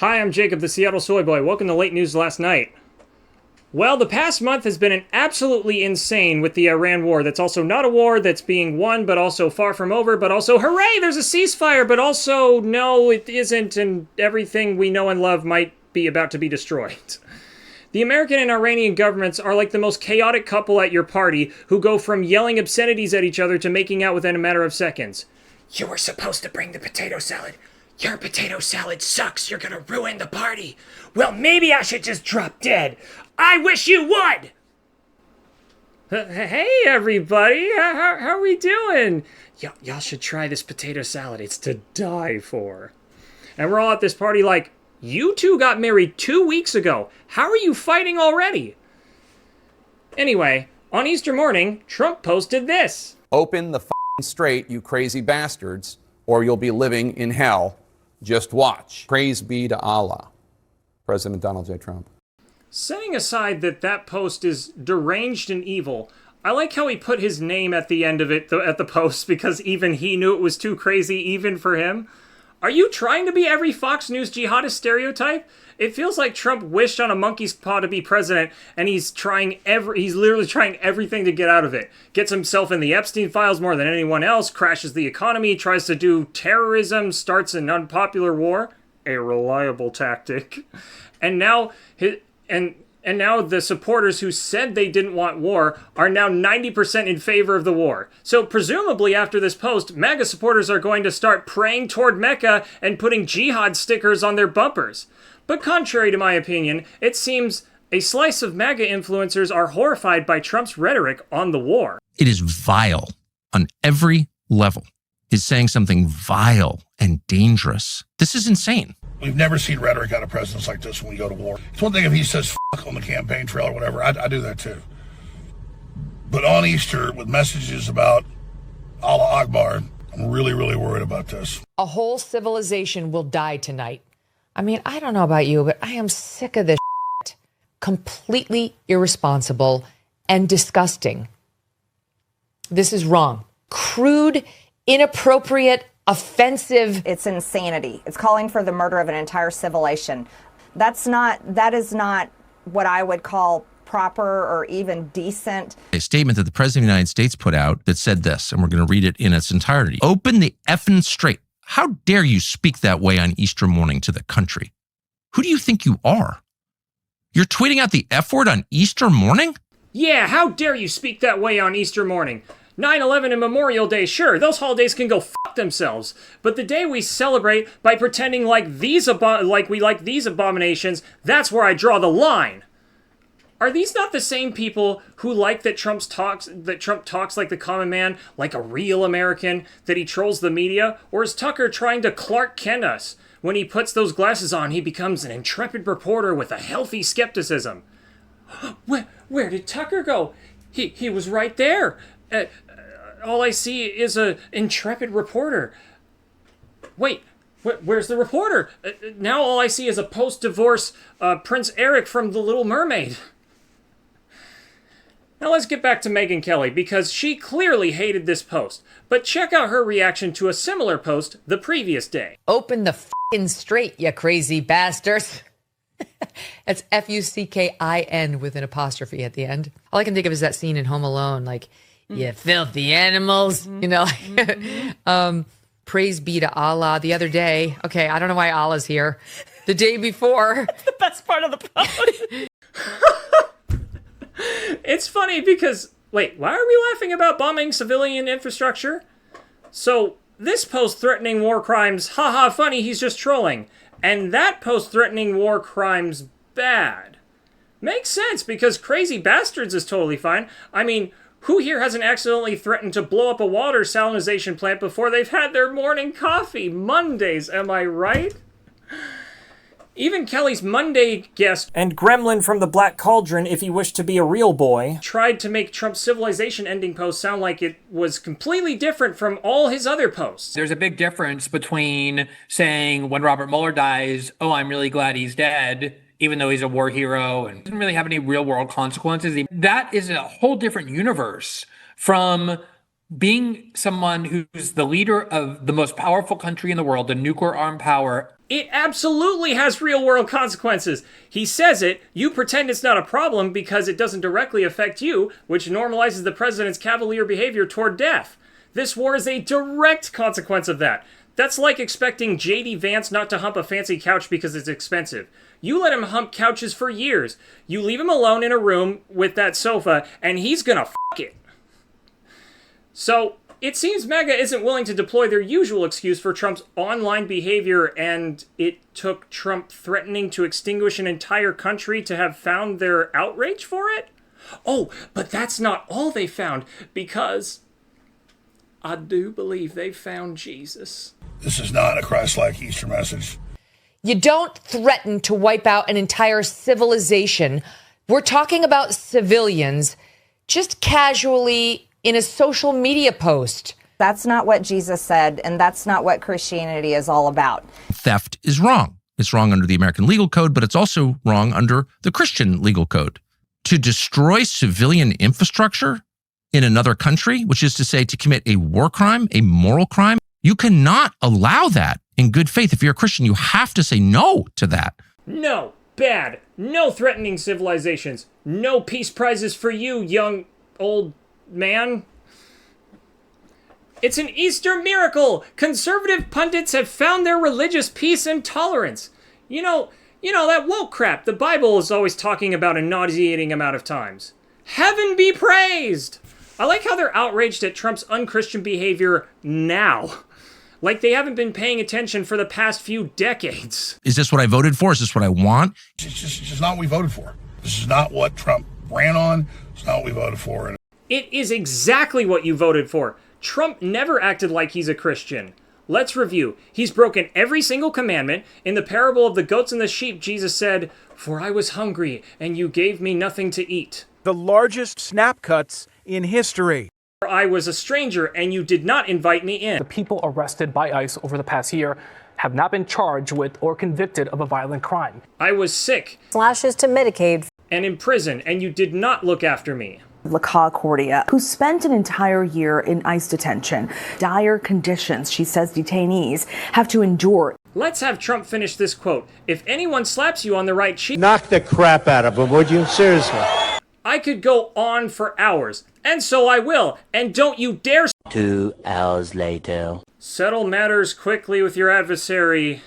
Hi, I'm Jacob, the Seattle Soy Boy. Welcome to Late News Last Night. Well, the past month has been an absolutely insane with the Iran war. That's also not a war that's being won, but also far from over, but also, hooray, there's a ceasefire, but also, no, it isn't, and everything we know and love might be about to be destroyed. The American and Iranian governments are like the most chaotic couple at your party who go from yelling obscenities at each other to making out within a matter of seconds. You were supposed to bring the potato salad. Your potato salad sucks. You're gonna ruin the party. Well, maybe I should just drop dead. I wish you would! Hey, everybody. How are we doing? Y'all should try this potato salad. It's to die for. And we're all at this party like, you two got married 2 weeks ago. How are you fighting already? Anyway, on Easter morning, Trump posted this. Open the f***ing straight, you crazy bastards, or you'll be living in hell. Just watch. Praise be to Allah. President Donald J. Trump. Setting aside that post is deranged and evil, I like how he put his name at the end of it, at the post, because even he knew it was too crazy, even for him. Are you trying to be every Fox News jihadist stereotype? It feels like Trump wished on a monkey's paw to be president, and he's literally trying everything to get out of it. Gets himself in the Epstein files more than anyone else, crashes the economy, tries to do terrorism, starts an unpopular war. A reliable tactic. And now now the supporters who said they didn't want war are now 90% in favor of the war. So presumably after this post, MAGA supporters are going to start praying toward Mecca and putting jihad stickers on their bumpers. But contrary to my opinion, it seems a slice of MAGA influencers are horrified by Trump's rhetoric on the war. It is vile on every level. He's saying something vile and dangerous. This is insane. We've never seen rhetoric out of presidents like this when we go to war. It's one thing if he says f*** on the campaign trail or whatever. I do that too. But on Easter, with messages about Allah Akbar, I'm really, really worried about this. A whole civilization will die tonight. I mean, I don't know about you, but I am sick of this shit. Completely irresponsible and disgusting. This is wrong. Crude, inappropriate, offensive. It's insanity. It's calling for the murder of an entire civilization. That is not what I would call proper or even decent. A statement that the President of the United States put out that said this, and we're going to read it in its entirety. Open the effing straight. How dare you speak that way on Easter morning to the country? Who do you think you are? You're tweeting out the F word on Easter morning? Yeah, how dare you speak that way on Easter morning? 9/11 and Memorial Day, sure, those holidays can go fuck themselves. But the day we celebrate by pretending like we like these abominations, that's where I draw the line. Are these not the same people who like that Trump talks like the common man, like a real American, that he trolls the media? Or is Tucker trying to Clark Kent us? When he puts those glasses on, he becomes an intrepid reporter with a healthy skepticism. Where did Tucker go? He was right there. All I see is an intrepid reporter. Wait, where's the reporter? Now all I see is a post-divorce Prince Eric from The Little Mermaid. Now let's get back to Megyn Kelly, because she clearly hated this post. But check out her reaction to a similar post the previous day. Open the f***ing straight, you crazy bastards. That's F-U-C-K-I-N with an apostrophe at the end. All I can think of is that scene in Home Alone, like, you filthy animals, you know. Praise be to Allah. The other day, okay, I don't know why Allah's here. The day before. That's the best part of the post. It's funny because, wait, why are we laughing about bombing civilian infrastructure? So, this post threatening war crimes, haha, funny, he's just trolling. And that post threatening war crimes, bad. Makes sense, because crazy bastards is totally fine. I mean, who here hasn't accidentally threatened to blow up a water salinization plant before they've had their morning coffee? Mondays, am I right? Even Kelly's Monday guest, and Gremlin from the Black Cauldron, if he wished to be a real boy, tried to make Trump's civilization-ending post sound like it was completely different from all his other posts. There's a big difference between saying when Robert Mueller dies, oh, I'm really glad he's dead, even though he's a war hero and doesn't really have any real-world consequences. That is a whole different universe from being someone who's the leader of the most powerful country in the world, the nuclear armed power. It absolutely has real-world consequences. He says it, you pretend it's not a problem because it doesn't directly affect you, which normalizes the president's cavalier behavior toward death. This war is a direct consequence of that. That's like expecting J.D. Vance not to hump a fancy couch because it's expensive. You let him hump couches for years. You leave him alone in a room with that sofa, and he's gonna f*** it. So, it seems MAGA isn't willing to deploy their usual excuse for Trump's online behavior, and it took Trump threatening to extinguish an entire country to have found their outrage for it? Oh, but that's not all they found, because I do believe they found Jesus. This is not a Christ-like Easter message. You don't threaten to wipe out an entire civilization. We're talking about civilians just casually in a social media post. That's not what Jesus said, and that's not what Christianity is all about. Theft is wrong. It's wrong under the American legal code, but it's also wrong under the Christian legal code. To destroy civilian infrastructure in another country, which is to say to commit a war crime, a moral crime, you cannot allow that in good faith. If you're a Christian, you have to say no to that. No, bad. No threatening civilizations. No peace prizes for you, young old man. It's an Easter miracle. Conservative pundits have found their religious peace and tolerance. You know that woke crap the Bible is always talking about a nauseating amount of times. Heaven be praised. I like how they're outraged at Trump's unchristian behavior now. Like they haven't been paying attention for the past few decades. Is this what I voted for? Is this what I want? It's just not what we voted for. This is not what Trump ran on. It's not what we voted for. It is exactly what you voted for. Trump never acted like he's a Christian. Let's review. He's broken every single commandment. In the parable of the goats and the sheep, Jesus said, "For I was hungry, and you gave me nothing to eat. The largest snap cuts in history. I was a stranger, and you did not invite me in." The people arrested by ICE over the past year have not been charged with or convicted of a violent crime. "I was sick." Slashes to Medicaid. "And in prison, and you did not look after me." LaCaw Cordia, who spent an entire year in ICE detention. Dire conditions, she says detainees have to endure. Let's have Trump finish this quote. "If anyone slaps you on the right cheek..." Knock the crap out of him, would you? Seriously. I could go on for hours, and so I will, and don't you dare... 2 hours later. "Settle matters quickly with your adversary,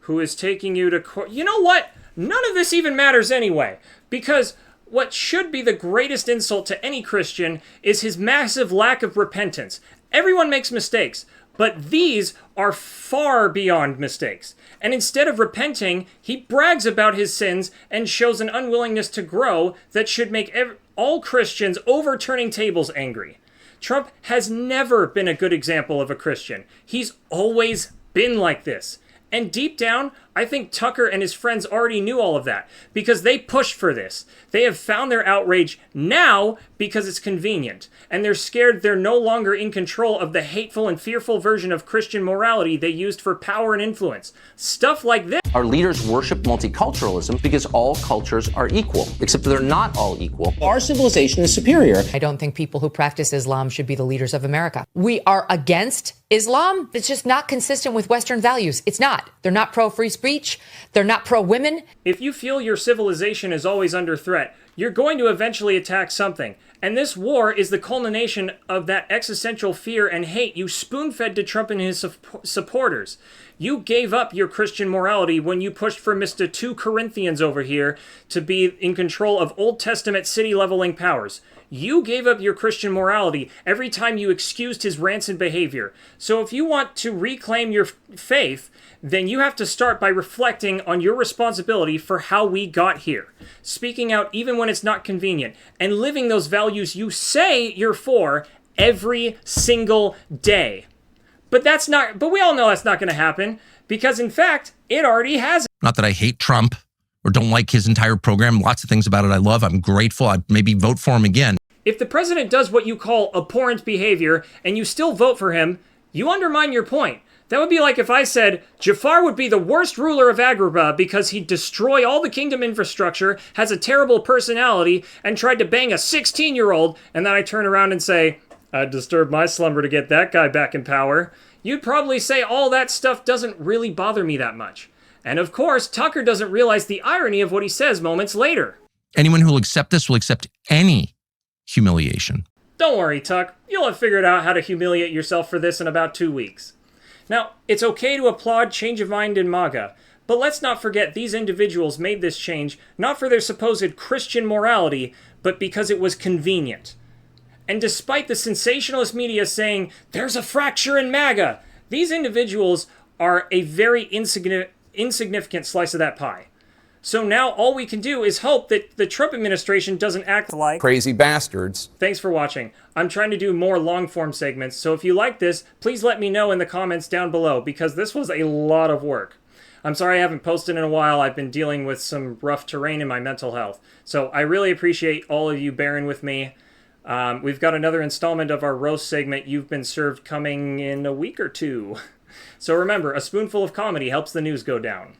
who is taking you to court." You know what? None of this even matters anyway, because what should be the greatest insult to any Christian is his massive lack of repentance. Everyone makes mistakes, but these are far beyond mistakes. And instead of repenting, he brags about his sins and shows an unwillingness to grow that should make all Christians overturning tables angry. Trump has never been a good example of a Christian. He's always been like this. And deep down, I think Tucker and his friends already knew all of that, because they pushed for this. They have found their outrage now because it's convenient, and they're scared they're no longer in control of the hateful and fearful version of Christian morality they used for power and influence. Stuff like this. Our leaders worship multiculturalism because all cultures are equal, except they're not all equal. Our civilization is superior. I don't think people who practice Islam should be the leaders of America. We are against Islam. It's just not consistent with Western values. It's not. They're not pro-free speech. They're not pro-women. If you feel your civilization is always under threat, you're going to eventually attack something. And this war is the culmination of that existential fear and hate you spoon-fed to Trump and his supporters. You gave up your Christian morality when you pushed for Mr. 2 Corinthians over here to be in control of Old Testament city-leveling powers. You gave up your Christian morality every time you excused his rancid behavior. So if you want to reclaim your faith, then you have to start by reflecting on your responsibility for how we got here, speaking out even when it's not convenient, and living those values you say you're for every single day. But we all know that's not going to happen, because in fact, it already has. Not that I hate Trump or don't like his entire program. Lots of things about it I love. I'm grateful. I'd maybe vote for him again. If the president does what you call abhorrent behavior and you still vote for him, you undermine your point. That would be like if I said Jafar would be the worst ruler of Agrabah because he'd destroy all the kingdom infrastructure, has a terrible personality, and tried to bang a 16-year-old, and then I turn around and say, "I'd disturb my slumber to get that guy back in power." You'd probably say all that stuff doesn't really bother me that much. And of course, Tucker doesn't realize the irony of what he says moments later. Anyone who will accept this will accept any humiliation. Don't worry, Tuck. You'll have figured out how to humiliate yourself for this in about 2 weeks. Now, it's okay to applaud change of mind in MAGA, but let's not forget these individuals made this change not for their supposed Christian morality, but because it was convenient. And despite the sensationalist media saying, there's a fracture in MAGA, these individuals are a very insignificant slice of that pie. So now all we can do is hope that the Trump administration doesn't act like crazy bastards. Thanks for watching. I'm trying to do more long-form segments, so if you like this, please let me know in the comments down below, because this was a lot of work. I'm sorry I haven't posted in a while. I've been dealing with some rough terrain in my mental health. So I really appreciate all of you bearing with me. We've got another installment of our roast segment, You've Been Served, coming in a week or two. So remember, a spoonful of comedy helps the news go down.